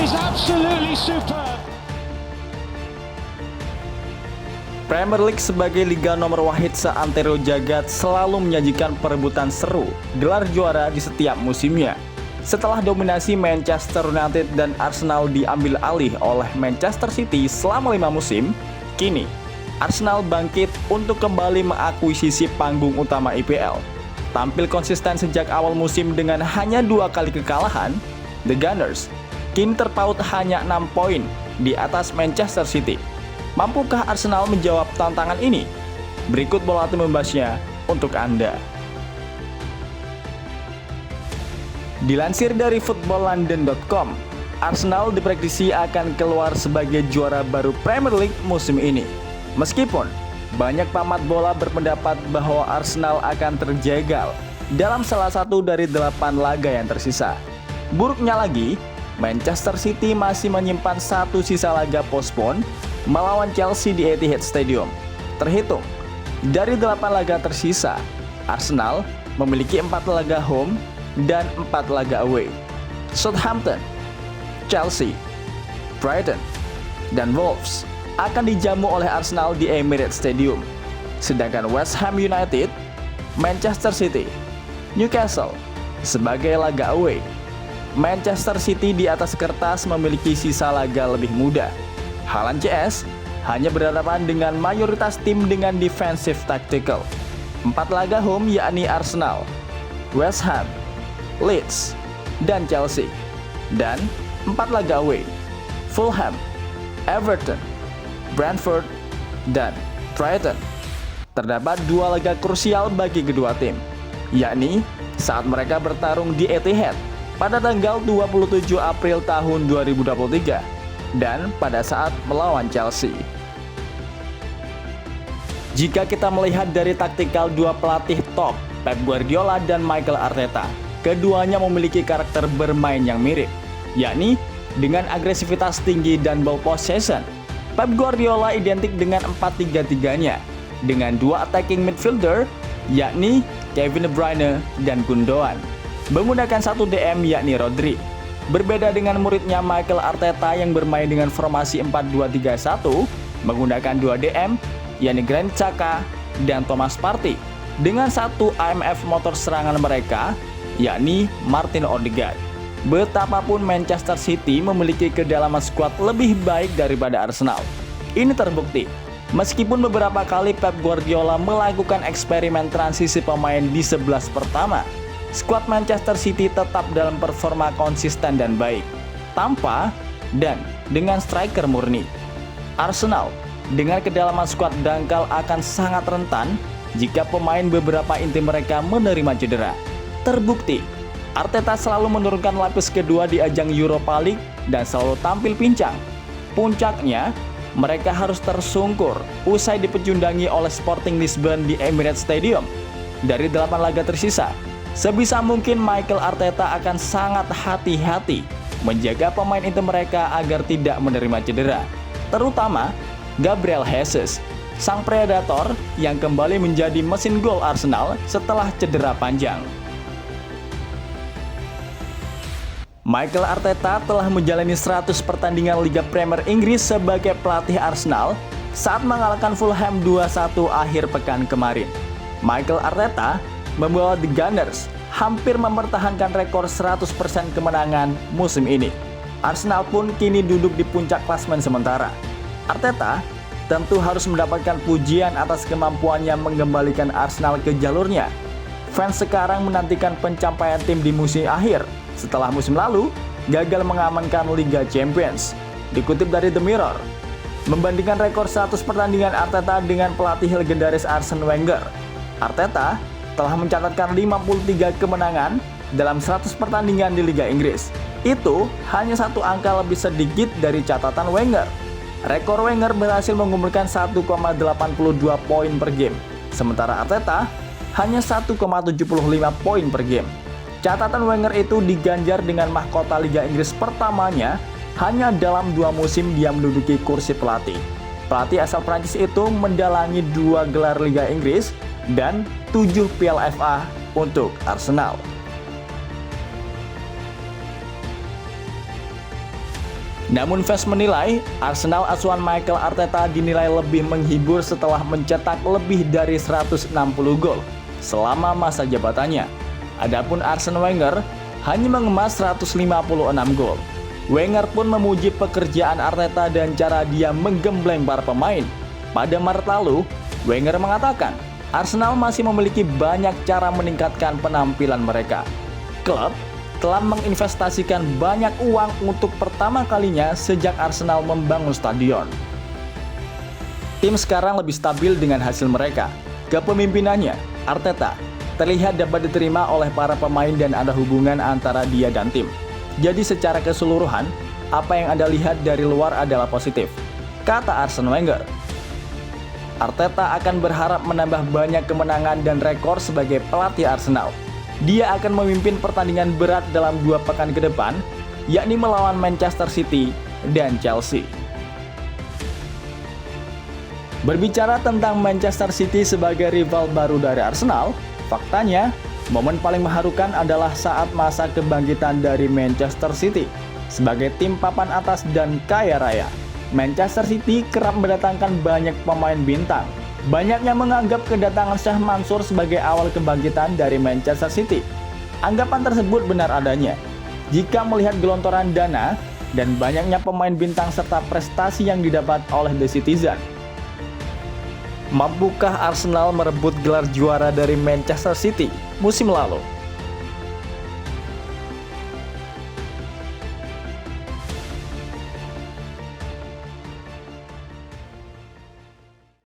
is absolutely superb. Premier League sebagai liga nomor wahid seantero jagat selalu menyajikan perebutan seru gelar juara di setiap musimnya. Setelah dominasi Manchester United dan Arsenal diambil alih oleh Manchester City selama 5 musim, kini Arsenal bangkit untuk kembali mengakuisisi panggung utama IPL. Tampil konsisten sejak awal musim dengan hanya 2 kali kekalahan, The Gunners kini terpaut hanya 6 poin di atas Manchester City. Mampukah Arsenal menjawab tantangan ini? Berikut Bola Hati membahasnya untuk Anda. Dilansir dari footballlondon.com, Arsenal diprediksi akan keluar sebagai juara baru Premier League musim ini. Meskipun banyak pamat bola berpendapat bahwa Arsenal akan terjegal dalam salah satu dari 8 laga yang tersisa. Buruknya lagi, Manchester City masih menyimpan satu sisa laga postpone melawan Chelsea di Etihad Stadium. Terhitung dari 8 laga tersisa, Arsenal memiliki 4 laga home dan 4 laga away. Southampton, Chelsea, Brighton, dan Wolves akan dijamu oleh Arsenal di Emirates Stadium. Sedangkan West Ham United, Manchester City, Newcastle sebagai laga away. Manchester City di atas kertas memiliki sisa laga lebih mudah. Haaland CS hanya berhadapan dengan mayoritas tim dengan defensive tactical. 4 laga home yakni Arsenal, West Ham, Leeds, dan Chelsea. Dan 4 laga away, Fulham, Everton, Brentford, dan Brighton. Terdapat 2 laga krusial bagi kedua tim, yakni saat mereka bertarung di Etihad pada tanggal 27 April tahun 2023 dan pada saat melawan Chelsea. Jika kita melihat dari taktikal 2 pelatih top, Pep Guardiola dan Mikel Arteta, keduanya memiliki karakter bermain yang mirip, yakni dengan agresivitas tinggi dan ball possession. Pep Guardiola identik dengan 4-3-3-nya, dengan 2 attacking midfielder, yakni Kevin De Bruyne dan Gundogan, menggunakan 1 DM yakni Rodri. Berbeda dengan muridnya Mikel Arteta yang bermain dengan formasi 4-2-3-1, menggunakan 2 DM, yakni Granit Xhaka dan Thomas Partey, dengan 1 IMF motor serangan mereka, yakni Martin Odegaard. Betapapun Manchester City memiliki kedalaman skuad lebih baik daripada Arsenal. Ini terbukti meskipun beberapa kali Pep Guardiola melakukan eksperimen transisi pemain di 11 pertama, skuad Manchester City tetap dalam performa konsisten dan baik, tanpa dan dengan striker murni. Arsenal dengan kedalaman skuad dangkal akan sangat rentan jika pemain beberapa inti mereka menerima cedera. Terbukti, Arteta selalu menurunkan lapis kedua di ajang Europa League dan selalu tampil pincang. Puncaknya, mereka harus tersungkur usai dipecundangi oleh Sporting Lisbon di Emirates Stadium. Dari 8 laga tersisa, sebisa mungkin Mikel Arteta akan sangat hati-hati menjaga pemain inti mereka agar tidak menerima cedera, terutama Gabriel Jesus, sang predator yang kembali menjadi mesin gol Arsenal setelah cedera panjang. Mikel Arteta telah menjalani 100 pertandingan Liga Premier Inggris sebagai pelatih Arsenal saat mengalahkan Fulham 2-1 akhir pekan kemarin. Mikel Arteta membawa The Gunners hampir mempertahankan rekor 100% kemenangan musim ini. Arsenal pun kini duduk di puncak klasemen sementara. Arteta tentu harus mendapatkan pujian atas kemampuannya mengembalikan Arsenal ke jalurnya. Fans sekarang menantikan pencapaian tim di musim akhir setelah musim lalu gagal mengamankan Liga Champions. Dikutip dari The Mirror, membandingkan rekor 100 pertandingan Arteta dengan pelatih legendaris Arsene Wenger, Arteta telah mencatatkan 53 kemenangan dalam 100 pertandingan di Liga Inggris. Itu hanya 1 angka lebih sedikit dari catatan Wenger. Rekor Wenger berhasil mengumpulkan 1,82 poin per game, sementara Arteta hanya 1,75 poin per game. Catatan Wenger itu diganjar dengan mahkota Liga Inggris pertamanya hanya dalam 2 musim dia menduduki kursi pelatih. Pelatih asal Prancis itu mendalangi 2 gelar Liga Inggris dan 7 Piala FA untuk Arsenal. Namun fans menilai Arsenal asuhan Mikel Arteta dinilai lebih menghibur setelah mencetak lebih dari 160 gol selama masa jabatannya. Adapun Arsene Wenger hanya mengemas 156 gol. Wenger pun memuji pekerjaan Arteta dan cara dia menggembleng para pemain. Pada Maret lalu, Wenger mengatakan Arsenal masih memiliki banyak cara meningkatkan penampilan mereka. Klub telah menginvestasikan banyak uang untuk pertama kalinya sejak Arsenal membangun stadion. Tim sekarang lebih stabil dengan hasil mereka. Kepemimpinannya, Arteta, terlihat dapat diterima oleh para pemain dan ada hubungan antara dia dan tim. Jadi secara keseluruhan, apa yang Anda lihat dari luar adalah positif, kata Arsene Wenger. Arteta akan berharap menambah banyak kemenangan dan rekor sebagai pelatih Arsenal. Dia akan memimpin pertandingan berat dalam 2 pekan ke depan, yakni melawan Manchester City dan Chelsea. Berbicara tentang Manchester City sebagai rival baru dari Arsenal, faktanya, momen paling mengharukan adalah saat masa kebangkitan dari Manchester City. Sebagai tim papan atas dan kaya raya, Manchester City kerap mendatangkan banyak pemain bintang. Banyaknya menganggap kedatangan Sheikh Mansour sebagai awal kebangkitan dari Manchester City. Anggapan tersebut benar adanya. Jika melihat gelontoran dana dan banyaknya pemain bintang serta prestasi yang didapat oleh The Citizen. Mampukah Arsenal merebut gelar juara dari Manchester City musim lalu?